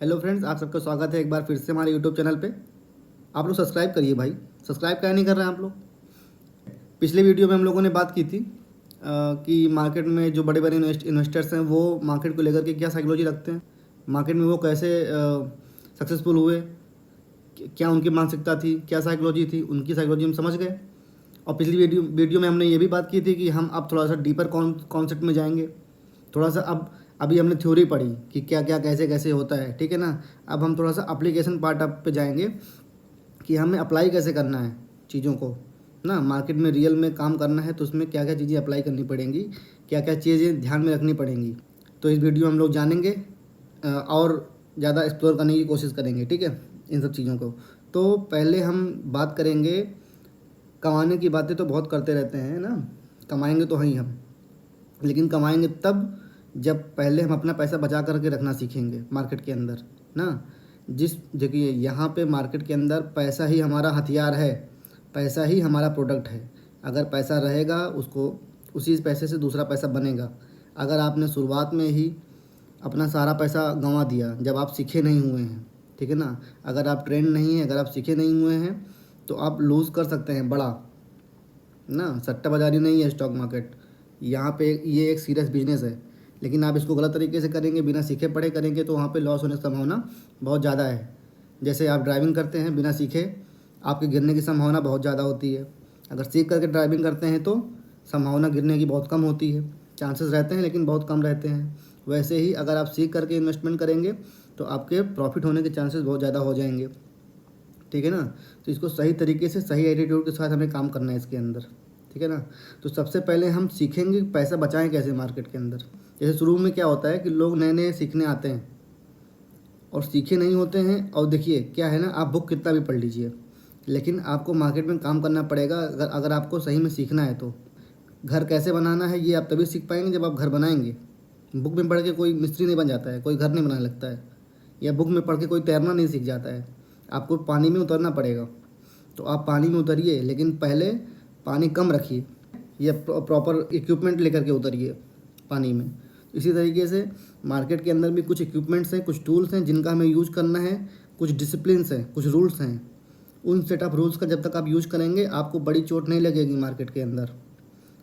Hello friends, आप सबका स्वागत है एक बार फिर से हमारे यूट्यूब चैनल पे। आप लोग सब्सक्राइब करिए भाई। सब्सक्राइब क्या नहीं कर रहे हैं आप लोग। पिछले वीडियो में हम लोगों ने बात की थी कि मार्केट में जो बड़े बड़े इन्वेस्टर्स हैं वो मार्केट को लेकर के क्या साइकोलॉजी रखते हैं, मार्केट में वो कैसे सक्सेसफुल हुए, क्या उनकी मानसिकता थी, क्या साइकोलॉजी थी, उनकी साइकोलॉजी हम समझ गए। और पिछली वीडियो में हमने ये भी बात की थी कि हम अब थोड़ा सा डीपर कॉन्सेप्ट में जाएंगे। थोड़ा सा अब अभी हमने थ्योरी पढ़ी कि क्या क्या कैसे कैसे होता है, ठीक है ना। अब हम थोड़ा सा एप्लीकेशन पार्ट अप पे जाएंगे कि हमें अप्लाई कैसे करना है चीज़ों को ना। मार्केट में रियल में काम करना है तो उसमें क्या क्या चीज़ें अप्लाई करनी पड़ेंगी, क्या क्या चीज़ें ध्यान में रखनी पड़ेंगी। तो इस वीडियो में हम लोग जानेंगे और ज़्यादा एक्सप्लोर करने की कोशिश करेंगे, ठीक है, इन सब चीज़ों को। तो पहले हम बात करेंगे, कमाने की बातें तो बहुत करते रहते हैं ना, कमाएंगे तो हैं हम, लेकिन कमाएंगे तब जब पहले हम अपना पैसा बचा करके रखना सीखेंगे मार्केट के अंदर ना। जिस देखिए यहाँ पे मार्केट के अंदर पैसा ही हमारा हथियार है, पैसा ही हमारा प्रोडक्ट है। अगर पैसा रहेगा उसको उसी पैसे से दूसरा पैसा बनेगा। अगर आपने शुरुआत में ही अपना सारा पैसा गंवा दिया जब आप सीखे नहीं हुए हैं, ठीक है ना, अगर आप ट्रेंड नहीं हैं, अगर आप सीखे नहीं हुए हैं तो आप लूज़ कर सकते हैं बड़ा ना। सट्टा बाजारी नहीं है स्टॉक मार्केट, यहाँ पे ये एक सीरियस बिजनेस है। लेकिन आप इसको गलत तरीके से करेंगे, बिना सीखे पढ़े करेंगे तो वहाँ पे लॉस होने की संभावना बहुत ज़्यादा है। जैसे आप ड्राइविंग करते हैं बिना सीखे, आपके गिरने की संभावना बहुत ज़्यादा होती है। अगर सीख करके ड्राइविंग करते हैं तो संभावना गिरने की बहुत कम होती है, चांसेस रहते हैं लेकिन बहुत कम रहते हैं। वैसे ही अगर आप सीख करके इन्वेस्टमेंट करेंगे तो आपके प्रॉफिट होने के चांसेस बहुत ज़्यादा हो जाएंगे, ठीक है ना। तो इसको सही तरीके से सही एटीट्यूड के साथ हमें काम करना है इसके अंदर, ठीक है ना। तो सबसे पहले हम सीखेंगे पैसा बचाएं कैसे मार्केट के अंदर। जैसे शुरू में क्या होता है कि लोग नए नए सीखने आते हैं और सीखे नहीं होते हैं। और देखिए क्या है ना, आप बुक कितना भी पढ़ लीजिए लेकिन आपको मार्केट में काम करना पड़ेगा। अगर आपको सही में सीखना है तो घर कैसे बनाना है ये आप तभी सीख पाएंगे जब आप घर बनाएंगे। बुक में पढ़ के कोई मिस्त्री नहीं बन जाता है, कोई घर नहीं बनाने लगता है, या बुक में पढ़ के कोई तैरना नहीं सीख जाता है। आपको पानी में उतरना पड़ेगा। तो आप पानी में उतरिए लेकिन पहले पानी कम रखिए, या प्रॉपर इक्विपमेंट लेकर के उतरिए पानी में। इसी तरीके से मार्केट के अंदर भी कुछ इक्विपमेंट्स हैं, कुछ टूल्स हैं जिनका हमें यूज़ करना है, कुछ डिसिप्लिन्स हैं, कुछ रूल्स हैं। उन सेटअप रूल्स का जब तक आप यूज़ करेंगे आपको बड़ी चोट नहीं लगेगी मार्केट के अंदर।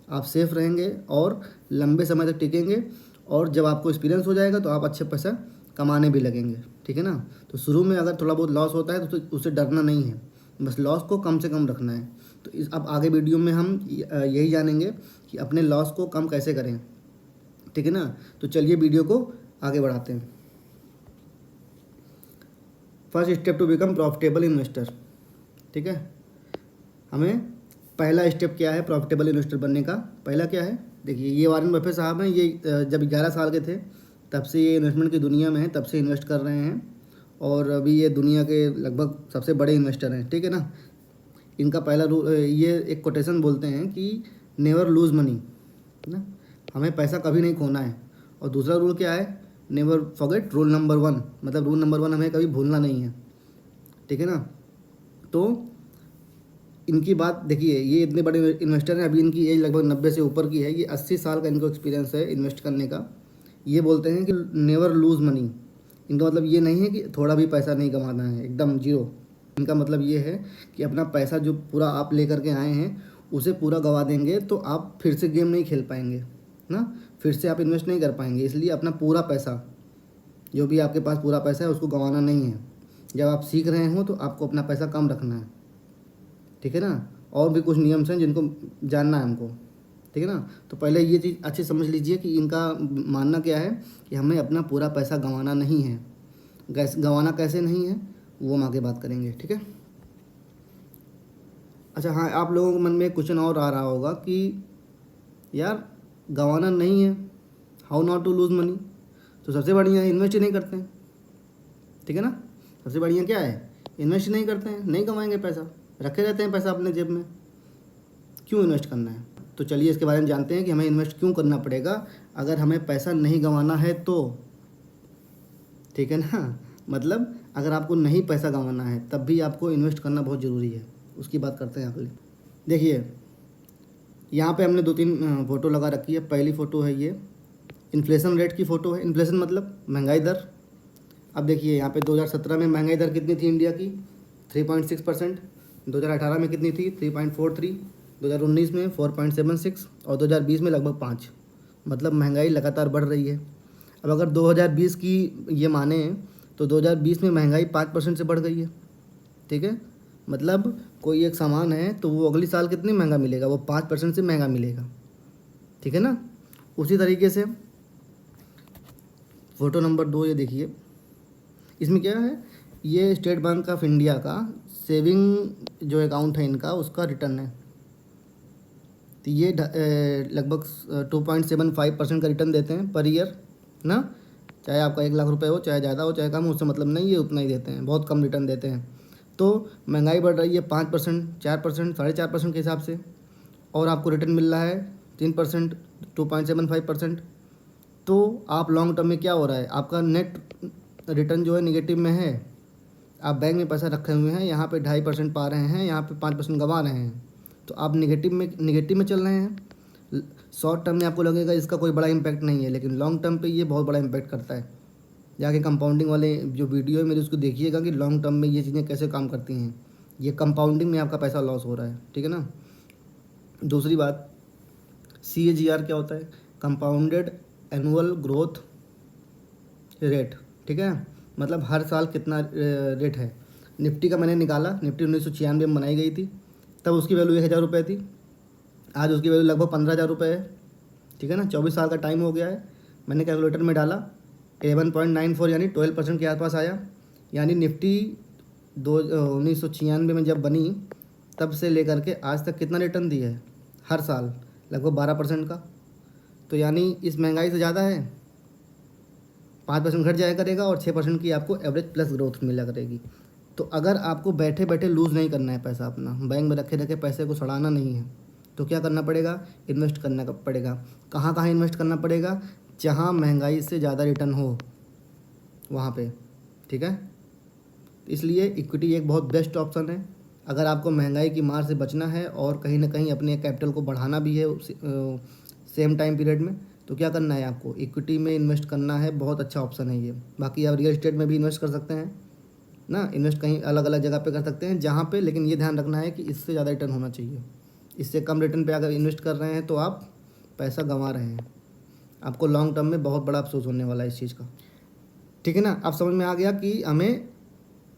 आप सेफ रहेंगे और लंबे समय तक टिकेंगे। और जब आपको एक्सपीरियंस हो जाएगा तो आप अच्छे पैसा कमाने भी लगेंगे, ठीक है ना। तो शुरू में अगर थोड़ा बहुत लॉस होता है तो उससे डरना नहीं है, बस लॉस को कम से कम रखना है। तो इस अब आगे वीडियो में हम यही जानेंगे कि अपने लॉस को कम कैसे करें, ठीक है ना। तो चलिए वीडियो को आगे बढ़ाते हैं। First step to become profitable investor, ठीक है। हमें पहला स्टेप क्या है प्रॉफिटेबल इन्वेस्टर बनने का, पहला क्या है। देखिए ये वॉरेन बफेट साहब हैं, ये जब 11 साल के थे तब से ये इन्वेस्टमेंट की दुनिया में है, तब से इन्वेस्ट कर रहे हैं और अभी ये दुनिया के लगभग सबसे बड़े इन्वेस्टर हैं, ठीक है ना। इनका पहला रूल, ये एक कोटेशन बोलते हैं कि नेवर लूज़ मनी ना, हमें पैसा कभी नहीं खोना है। और दूसरा रूल क्या है, नेवर फॉरगेट रूल नंबर 1, मतलब रूल नंबर 1 हमें कभी भूलना नहीं है, ठीक है ना। तो इनकी बात देखिए, ये इतने बड़े इन्वेस्टर हैं, अभी इनकी एज लगभग 90 से ऊपर की है, ये 80 साल का इनको एक्सपीरियंस है इन्वेस्ट करने का। ये बोलते हैं कि नेवर लूज़ मनी। इनका मतलब ये नहीं है कि थोड़ा भी पैसा नहीं कमाना है, एकदम जीरो। इनका मतलब ये है कि अपना पैसा जो पूरा आप लेकर के आए हैं उसे पूरा गवा देंगे तो आप फिर से गेम नहीं खेल पाएंगे ना, फिर से आप इन्वेस्ट नहीं कर पाएंगे। इसलिए अपना पूरा पैसा, जो भी आपके पास पूरा पैसा है उसको गंवाना नहीं है। जब आप सीख रहे हो तो आपको अपना पैसा कम रखना है, ठीक है ना। और भी कुछ नियम्स हैं जिनको जानना है हमको, ठीक है ना। तो पहले ये चीज़ अच्छे समझ लीजिए कि इनका मानना क्या है कि हमें अपना पूरा पैसा गंवाना नहीं है। गंवाना कैसे नहीं है वो हम आगे बात करेंगे, ठीक है। अच्छा हाँ, आप लोगों के मन में एक क्वेश्चन और आ रहा होगा कि यार गंवाना नहीं है, how not to lose money. तो सबसे बढ़िया है इन्वेस्ट ही नहीं करते हैं, ठीक है ना। सबसे बढ़िया क्या है, इन्वेस्ट नहीं करते हैं, नहीं कमाएंगे पैसा, रखे रहते हैं पैसा अपने जेब में। क्यों इन्वेस्ट करना है, तो चलिए इसके बारे में जानते हैं कि हमें इन्वेस्ट क्यों करना पड़ेगा अगर हमें पैसा नहीं गंवाना है तो, ठीक है ना। मतलब अगर आपको नहीं पैसा गंवाना है तब भी आपको इन्वेस्ट करना बहुत ज़रूरी है, उसकी बात करते हैं अगली। देखिए यहाँ पे हमने 2-3 फ़ोटो लगा रखी है। पहली फ़ोटो है ये इन्फ्लेशन रेट की फ़ोटो है। इन्फ्लेशन मतलब महंगाई दर। अब देखिए यहाँ पे 2017 में महंगाई दर कितनी थी इंडिया की, 3.6%। 2018 में कितनी थी, 3.43। 2019 में 4.76 और 2020 में लगभग 5। मतलब महंगाई लगातार बढ़ रही है। अब अगर 2020 की ये माने तो 2020 में महंगाई 5% से बढ़ गई है। ठीक है, मतलब कोई एक सामान है तो वो अगली साल कितनी महंगा मिलेगा, वो 5% से महंगा मिलेगा। ठीक है ना। उसी तरीके से फ़ोटो नंबर 2 ये देखिए, इसमें क्या है, ये स्टेट बैंक ऑफ इंडिया का सेविंग जो अकाउंट है इनका, उसका रिटर्न है। तो ये लगभग 2.75% का रिटर्न देते हैं पर ईयर ना। चाहे आपका 1 लाख रुपए हो, चाहे ज़्यादा हो चाहे कम हो, उससे मतलब नहीं, ये उतना ही देते हैं, बहुत कम रिटर्न देते हैं। तो महंगाई बढ़ रही है 5%, 4%, 4.5% के हिसाब से, और आपको रिटर्न मिल रहा है 3%, 2.75%। तो आप लॉन्ग टर्म में क्या हो रहा है, आपका नेट रिटर्न जो है निगेटिव में है। आप बैंक में पैसा रखे हुए हैं, यहाँ पे 2.5% पा रहे हैं, यहाँ पे 5% गंवा रहे हैं। तो आप निगेटिव में चल रहे हैं। शॉर्ट टर्म में आपको लगेगा इसका कोई बड़ा इम्पैक्ट नहीं है, लेकिन लॉन्ग टर्म पे ये बहुत बड़ा इम्पैक्ट करता है। जाके कंपाउंडिंग वाले जो वीडियो है मेरे, उसको देखिएगा कि लॉन्ग टर्म में ये चीज़ें कैसे काम करती हैं। ये कंपाउंडिंग में आपका पैसा लॉस हो रहा है। ठीक है ना। दूसरी बात, CAGR क्या होता है, कंपाउंडेड एनुअल ग्रोथ रेट। ठीक है, मतलब हर साल कितना रेट है। निफ्टी का मैंने निकाला, निफ्टी 1996 में बनाई गई थी, तब उसकी वैल्यू 1,000 रुपये थी। आज उसकी वैल्यू लगभग 15,000 रुपये है। ठीक है ना, 24 साल का टाइम हो गया है। मैंने कैलकुलेटर में डाला, 11.94 यानी 12% के आसपास आया। यानी निफ्टी 1996 में जब बनी तब से लेकर के आज तक कितना रिटर्न दिया है, हर साल लगभग 12% का। तो यानी इस महंगाई से ज़्यादा है, 5% घट जाया करेगा और 6% की आपको एवरेज प्लस ग्रोथ मिला करेगी। तो अगर आपको बैठे बैठे लूज़ नहीं करना है पैसा अपना, बैंक में रखे रखे पैसे को सड़ाना नहीं है, तो क्या करना पड़ेगा, इन्वेस्ट करना पड़ेगा। कहाँ कहाँ इन्वेस्ट करना पड़ेगा, जहाँ महंगाई से ज़्यादा रिटर्न हो वहाँ पे। ठीक है, इसलिए इक्विटी एक बहुत बेस्ट ऑप्शन है। अगर आपको महंगाई की मार से बचना है और कहीं ना कहीं अपने कैपिटल को बढ़ाना भी है सेम टाइम पीरियड में, तो क्या करना है, आपको इक्विटी में इन्वेस्ट करना है। बहुत अच्छा ऑप्शन है ये। बाकी आप रियल एस्टेट में भी इन्वेस्ट कर सकते हैं ना, इन्वेस्ट कहीं अलग अलग जगह पे कर सकते हैं जहाँ पे, लेकिन ये ध्यान रखना है कि इससे ज़्यादा रिटर्न होना चाहिए। इससे कम रिटर्न पे अगर इन्वेस्ट कर रहे हैं तो आप पैसा गंवा रहे हैं। आपको लॉन्ग टर्म में बहुत बड़ा अफसोस होने वाला है इस चीज़ का। ठीक है ना। अब समझ में आ गया कि हमें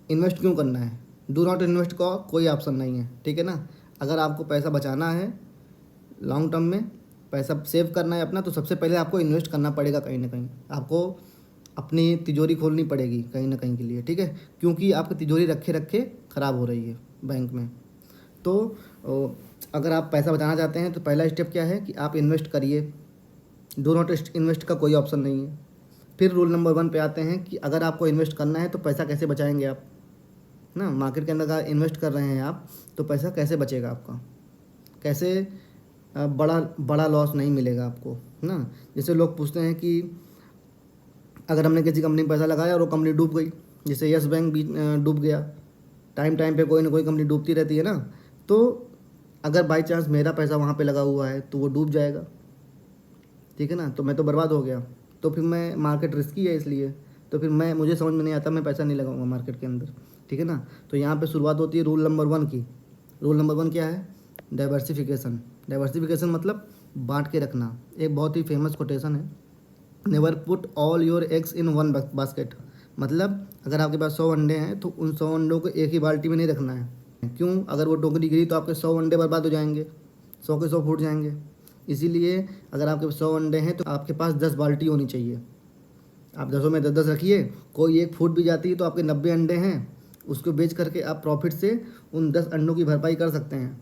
इन्वेस्ट क्यों करना है। डू नॉट इन्वेस्ट का कोई ऑप्शन नहीं है। ठीक है ना। अगर आपको पैसा बचाना है, लॉन्ग टर्म में पैसा सेव करना है अपना, तो सबसे पहले आपको इन्वेस्ट करना पड़ेगा कहीं ना कहीं। आपको अपनी तिजोरी खोलनी पड़ेगी कहीं ना कहीं के लिए। ठीक है, क्योंकि आपकी तिजोरी रखे रखे ख़राब हो रही है बैंक में। तो अगर आप पैसा बचाना चाहते हैं तो पहला स्टेप क्या है कि आप इन्वेस्ट करिए। डू नॉट इन्वेस्ट का कोई ऑप्शन नहीं है। फिर रूल नंबर 1 पे आते हैं कि अगर आपको इन्वेस्ट करना है तो पैसा कैसे बचाएंगे आप ना। मार्केट के अंदर अगर इन्वेस्ट कर रहे हैं आप, तो पैसा कैसे बचेगा आपका, कैसे बड़ा लॉस नहीं मिलेगा आपको ना। जैसे लोग पूछते हैं कि अगर हमने किसी कंपनी में पैसा लगाया और वो कंपनी डूब गई, जैसे यस बैंक भी डूब गया, टाइम टाइम पे कोई ना कोई कंपनी डूबती रहती है ना। तो अगर बाई चांस मेरा पैसा वहाँ पे लगा हुआ है तो वो डूब जाएगा। ठीक है ना, तो मैं तो बर्बाद हो गया। तो फिर मैं, मार्केट रिस्की है इसलिए, तो फिर मुझे समझ में नहीं आता, मैं पैसा नहीं लगाऊंगा मार्केट के अंदर। ठीक है ना। तो यहाँ पे शुरुआत होती है रूल नंबर 1 की। रूल नंबर 1 क्या है, डाइवर्सिफिकेशन। डाइवर्सिफिकेशन मतलब बांट के रखना। एक बहुत ही फेमस कोटेशन है, never put all your eggs in one basket. मतलब अगर आपके पास 100 अंडे हैं तो उन 100 अंडों को एक ही बाल्टी में नहीं रखना है। क्यों, अगर वो टोकरी गिरी तो आपके 100 अंडे बर्बाद हो जाएंगे, 100 के 100 फूट जाएंगे। इसीलिए अगर आपके 100 अंडे हैं तो आपके पास 10 बाल्टी होनी चाहिए। आप 10 में 10 रखिए, कोई एक फूट भी जाती है तो आपके 90 अंडे हैं, उसको बेच करके आप प्रॉफिट से उन 10 अंडों की भरपाई कर सकते हैं।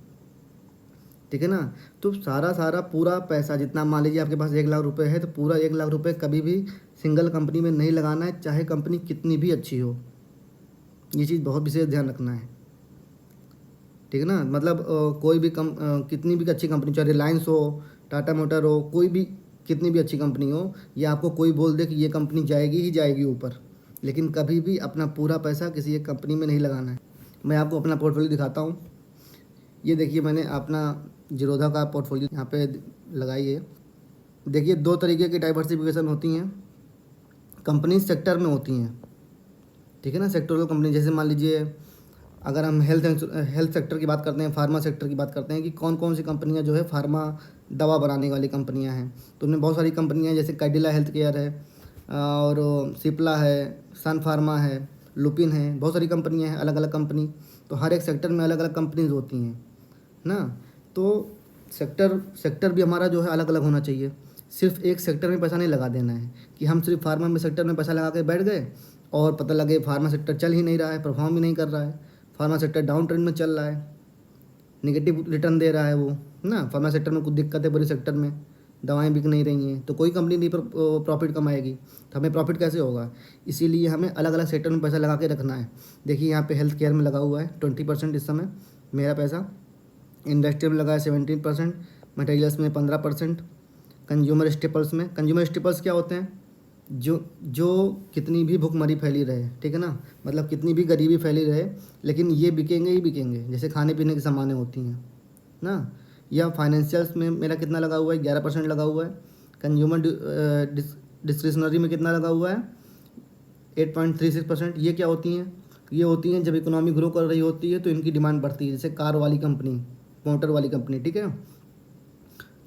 ठीक है ना। तो सारा पूरा पैसा जितना, मान लीजिए आपके पास 1 लाख रुपए है, तो पूरा 1 लाख रुपए कभी भी सिंगल कंपनी में नहीं लगाना है, चाहे कंपनी कितनी भी अच्छी हो। ये चीज़ बहुत विशेष ध्यान रखना है। ठीक है ना। मतलब कोई भी कितनी भी अच्छी कंपनी, चाहे रिलायंस हो, टाटा मोटर हो, कोई भी कितनी भी अच्छी कंपनी हो, ये आपको कोई बोल दे कि ये कंपनी जाएगी ही जाएगी ऊपर, लेकिन कभी भी अपना पूरा पैसा किसी एक कंपनी में नहीं लगाना है। मैं आपको अपना पोर्टफोलियो दिखाता हूँ। ये देखिए, मैंने अपना जीरोधा का पोर्टफोलियो यहाँ पे लगाई है। देखिए, 2 तरीके की डाइवर्सिफिकेशन होती हैं, कंपनी सेक्टर में होती हैं। ठीक है ना। सेक्टोरल कंपनी जैसे मान लीजिए अगर हम हेल्थ सेक्टर की बात करते हैं, फार्मा सेक्टर की बात करते हैं कि कौन कौन सी कंपनियां जो है फार्मा दवा बनाने वाली कंपनियां हैं, तो उनमें बहुत सारी कंपनियां हैं जैसे कैडिला हेल्थ केयर है और सिप्ला है, सन फार्मा है, लुपिन है, बहुत सारी कंपनियां हैं, अलग अलग कंपनी। तो हर एक सेक्टर में अलग अलग कंपनीज होती हैं ना। तो सेक्टर भी हमारा जो है अलग अलग होना चाहिए। सिर्फ एक सेक्टर में पैसा नहीं लगा देना है कि हम सिर्फ फार्मा में सेक्टर में पैसा लगा के बैठ गए और पता लगे फार्मा सेक्टर चल ही नहीं रहा है, परफॉर्म ही नहीं कर रहा है, फार्मा सेक्टर डाउन ट्रेंड में चल रहा है, नेगेटिव रिटर्न दे रहा है वो ना। फार्मा सेक्टर में कुछ दिक्कत है, पूरे सेक्टर में दवाएं बिक नहीं रही हैं, तो कोई कंपनी नहीं प्रॉफिट कमाएगी, तो हमें प्रॉफिट कैसे होगा। इसीलिए हमें अलग अलग सेक्टर में पैसा लगा के रखना है। देखिए यहाँ पे हेल्थ केयर में लगा हुआ है 20% इस समय मेरा पैसा, इंडस्ट्रियल में लगा है 17%, मटेरियल्स में 15%, कंज्यूमर स्टेपल्स में। कंज्यूमर स्टेपल्स क्या होते हैं, जो कितनी भी भुखमरी फैली रहे, ठीक है ना, मतलब कितनी भी गरीबी फैली रहे, लेकिन ये बिकेंगे ही बिकेंगे, जैसे खाने पीने की सामानें होती हैं ना। या फाइनेंशियल्स में मेरा कितना लगा हुआ है, 11% लगा हुआ है। कंज्यूमर डिस्क्रिशनरी में कितना लगा हुआ है, 8.36%। ये क्या होती हैं, ये होती हैं जब इकोनॉमी ग्रो कर रही होती है तो इनकी डिमांड बढ़ती है, जैसे कार वाली कंपनी, मोटर वाली कंपनी, ठीक है।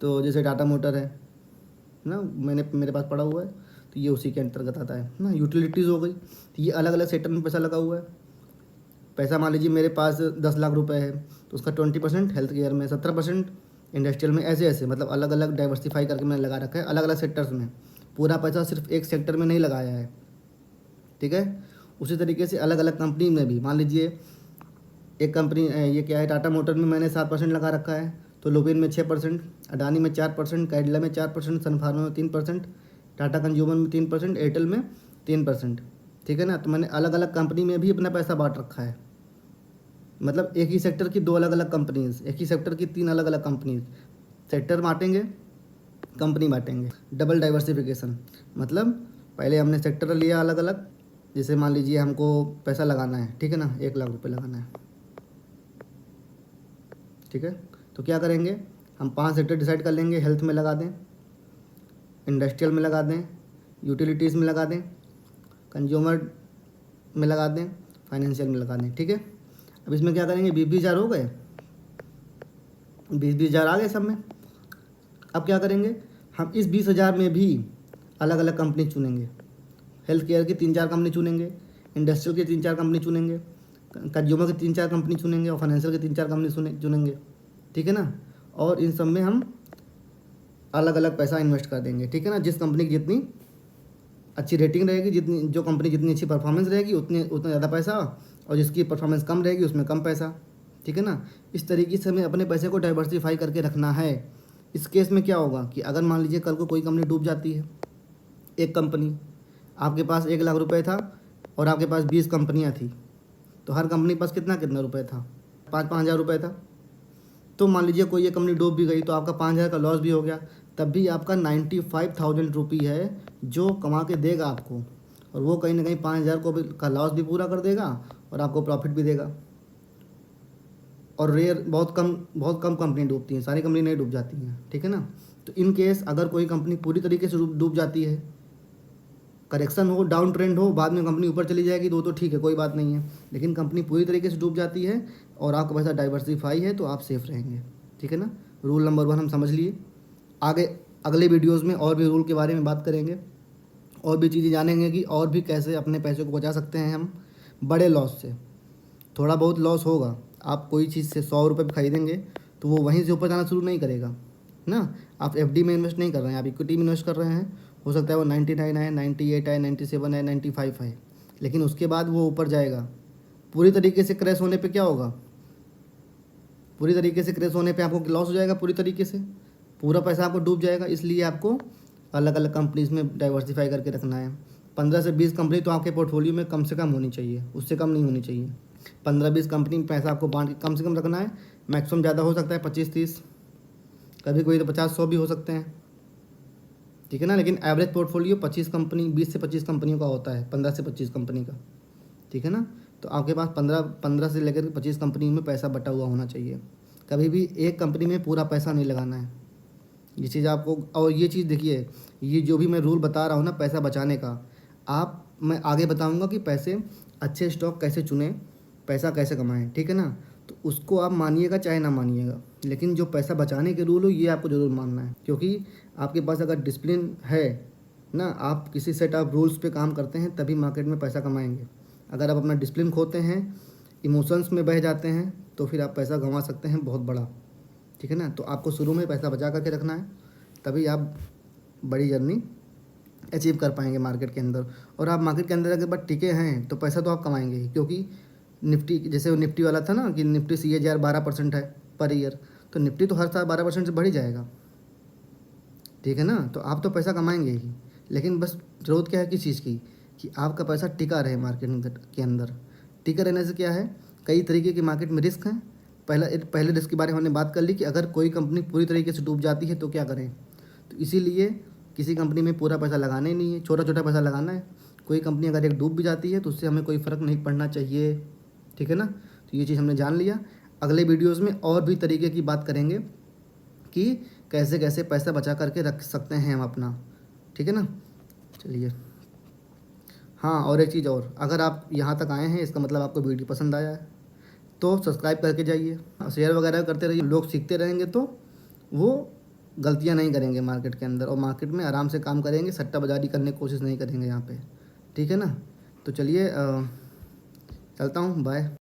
तो जैसे टाटा मोटर है ना, मेरे पास पड़ा हुआ है, तो ये उसी के अंतर्गत आता है ना। यूटिलिटीज़ हो गई, तो ये अलग अलग सेक्टर में पैसा लगा हुआ है। पैसा मान लीजिए मेरे पास 10 लाख रुपए है, तो उसका 20% हेल्थ केयर में, 17% इंडस्ट्रियल में, ऐसे ऐसे मतलब अलग अलग डाइवर्सिफाई करके मैंने लगा रखा है अलग अलग सेक्टर्स में। पूरा पैसा सिर्फ एक सेक्टर में नहीं लगाया है, ठीक है। उसी तरीके से अलग अलग कंपनी में भी मान लीजिए एक कंपनी ये क्या है, टाटा मोटर में मैंने 7% लगा रखा है, तो लुपिन में 6%, अडानी में 4%, कैडिला में 4%, सन फार्मा में 3%, टाटा कंज्यूमर में 3%, एयरटेल में 3%, ठीक है ना। तो मैंने अलग अलग कंपनी में भी अपना पैसा बांट रखा है, मतलब एक ही सेक्टर की 2 अलग अलग कंपनीज, एक ही सेक्टर की 3 अलग अलग कंपनीज। सेक्टर बांटेंगे, कंपनी बांटेंगे, डबल डाइवर्सिफिकेशन। मतलब पहले हमने सेक्टर लिया अलग अलग, जैसे मान लीजिए हमको पैसा लगाना है, ठीक है ना, 1 लाख रुपये लगाना है, ठीक है। तो क्या करेंगे, हम 5 सेक्टर डिसाइड कर लेंगे, हेल्थ में लगा दें, इंडस्ट्रियल में लगा दें, यूटिलिटीज़ में लगा दें, कंज्यूमर में लगा दें, फाइनेंशियल में लगा दें, ठीक है। अब इसमें क्या करेंगे, 20-20 हज़ार हो गए, 20-20 हज़ार आ गए सब में। अब क्या करेंगे, हम इस 20 हज़ार में भी अलग अलग कंपनी चुनेंगे। हेल्थ केयर की 3-4 कंपनी चुनेंगे, इंडस्ट्रियल की 3-4 कंपनी चुनेंगे, कंज्यूमर की 3-4 कंपनी चुनेंगे और फाइनेंशियल की 3-4 कंपनी चुनेंगे, ठीक है ना। और इन सब में हम अलग अलग पैसा इन्वेस्ट कर देंगे, ठीक है ना। जिस कंपनी की जितनी अच्छी रेटिंग रहेगी, जो कंपनी जितनी अच्छी परफॉर्मेंस रहेगी उतना ज़्यादा पैसा, और जिसकी परफॉर्मेंस कम रहेगी उसमें कम पैसा, ठीक है ना। इस तरीके से हमें अपने पैसे को डाइवर्सिफाई करके रखना है। इस केस में क्या होगा कि अगर मान लीजिए कल को कोई कंपनी डूब जाती है, एक कंपनी, आपके पास 1 लाख रुपये था और आपके पास 20 कंपनियाँ थी, तो हर कंपनी के पास कितना कितना रुपये था, 5-5 हज़ार रुपये था। तो मान लीजिए कोई ये कंपनी डूब भी गई तो आपका 5 हज़ार का लॉस भी हो गया, तब भी आपका 95,000 रुपी है जो कमा के देगा आपको, और वो कहीं ना कहीं 5 हज़ार को भी का लॉस भी पूरा कर देगा और आपको प्रॉफिट भी देगा। और बहुत कम कंपनी डूबती हैं, सारी कंपनी नहीं डूब जाती हैं, ठीक है ना। तो इन केस अगर कोई कंपनी पूरी तरीके से डूब जाती है, करेक्शन हो, डाउन ट्रेंड हो, बाद में कंपनी ऊपर चली जाएगी तो ठीक है, कोई बात नहीं है। लेकिन कंपनी पूरी तरीके से डूब जाती है और आपका पैसा डाइवर्सिफाई है तो आप सेफ रहेंगे, ठीक है ना। रूल नंबर 1 हम समझ लिए। आगे अगले वीडियोज़ में और भी रूल के बारे में बात करेंगे, और भी चीज़ें जानेंगे कि और भी कैसे अपने पैसे को बचा सकते हैं हम बड़े लॉस से। थोड़ा बहुत लॉस होगा, आप कोई चीज़ से 100 रुपये पर खरीदेंगे तो वो वहीं से ऊपर जाना शुरू नहीं करेगा ना। आप एफडी में इन्वेस्ट नहीं कर रहे हैं, आप इक्विटी में इन्वेस्ट कर रहे हैं, हो सकता है वो 99 है, 98 है, 97 है, 95 है, लेकिन उसके बाद वो ऊपर जाएगा। पूरी तरीके से क्रैश होने पे क्या होगा, पूरी तरीके से क्रैश होने पे आपको लॉस हो जाएगा, पूरी तरीके से पूरा पैसा आपको डूब जाएगा। इसलिए आपको अलग अलग कंपनीज में डाइवर्सिफाई करके रखना है। 15 से 20 कंपनी तो आपके पोर्टफोलियो में कम से कम होनी चाहिए, उससे कम नहीं होनी चाहिए। 15-20 कंपनी में पैसा आपको बांट के कम से कम रखना है। मैक्सिमम ज़्यादा हो सकता है 25-30, कभी कोई तो 50-100 भी हो सकते हैं, ठीक है ना। लेकिन एवरेज पोर्टफोलियो 20 से 25 कंपनियों का होता है, 15 से 25 कंपनी का, ठीक है ना। तो आपके पास 15 से लेकर 25 कंपनी में पैसा बटा हुआ होना चाहिए। कभी भी एक कंपनी में पूरा पैसा नहीं लगाना है, ये चीज़ आपको। और ये चीज़ देखिए, ये जो भी मैं रूल बता रहा हूँ ना पैसा बचाने का, मैं आगे बताऊँगा कि पैसे अच्छे स्टॉक कैसे चुनें, पैसा कैसे कमाएं, ठीक है ना। तो उसको आप मानिएगा चाहे ना मानिएगा, लेकिन जो पैसा बचाने के रूल हो ये आपको ज़रूर मानना है, क्योंकि आपके पास अगर डिसिप्लिन है ना, आप किसी सेट ऑफ रूल्स पे काम करते हैं तभी मार्केट में पैसा कमाएंगे। अगर आप अपना डिसिप्लिन खोते हैं, इमोशंस में बह जाते हैं, तो फिर आप पैसा गंवा सकते हैं बहुत बड़ा, ठीक है ना। तो आपको शुरू में पैसा बचा करके रखना है, तभी आप बड़ी जर्नी अचीव कर पाएंगे मार्केट के अंदर। और आप मार्केट के अंदर अगर बात टिके हैं तो पैसा तो आप कमाएंगे ही, क्योंकि निफ्टी, जैसे वो निफ्टी वाला था ना कि निफ्टी CAGR 12% है पर ईयर, तो निफ्टी तो हर साल 12% से बढ़ ही जाएगा, ठीक है ना। तो आप तो पैसा कमाएंगे ही, लेकिन बस ज़रूरत क्या है किस चीज़ की, कि आपका पैसा टिका रहे मार्केट के अंदर। टिका रहने से क्या है, कई तरीके के मार्केट में रिस्क हैं। पहले रिस्क के बारे में हमने बात कर ली कि अगर कोई कंपनी पूरी तरीके से डूब जाती है तो क्या करें। तो इसीलिए किसी कंपनी में पूरा पैसा लगाना ही नहीं है, छोटा छोटा पैसा लगाना है। कोई कंपनी अगर एक डूब भी जाती है तो उससे हमें कोई फ़र्क नहीं पड़ना चाहिए, ठीक है ना। तो ये चीज़ हमने जान लिया। अगले वीडियोज़ में और भी तरीके की बात करेंगे कि कैसे कैसे पैसा बचा करके रख सकते हैं हम अपना, ठीक है ना। चलिए, हाँ और एक चीज़ और, अगर आप यहाँ तक आए हैं इसका मतलब आपको वीडियो पसंद आया है, तो सब्सक्राइब करके जाइए, शेयर वगैरह करते रहिए। लोग सीखते रहेंगे तो वो गलतियाँ नहीं करेंगे मार्केट के अंदर, और मार्केट में आराम से काम करेंगे, सट्टाबाजी करने की कोशिश नहीं करेंगे यहाँ पे, ठीक है ना। तो चलिए चलता हूँ, बाय।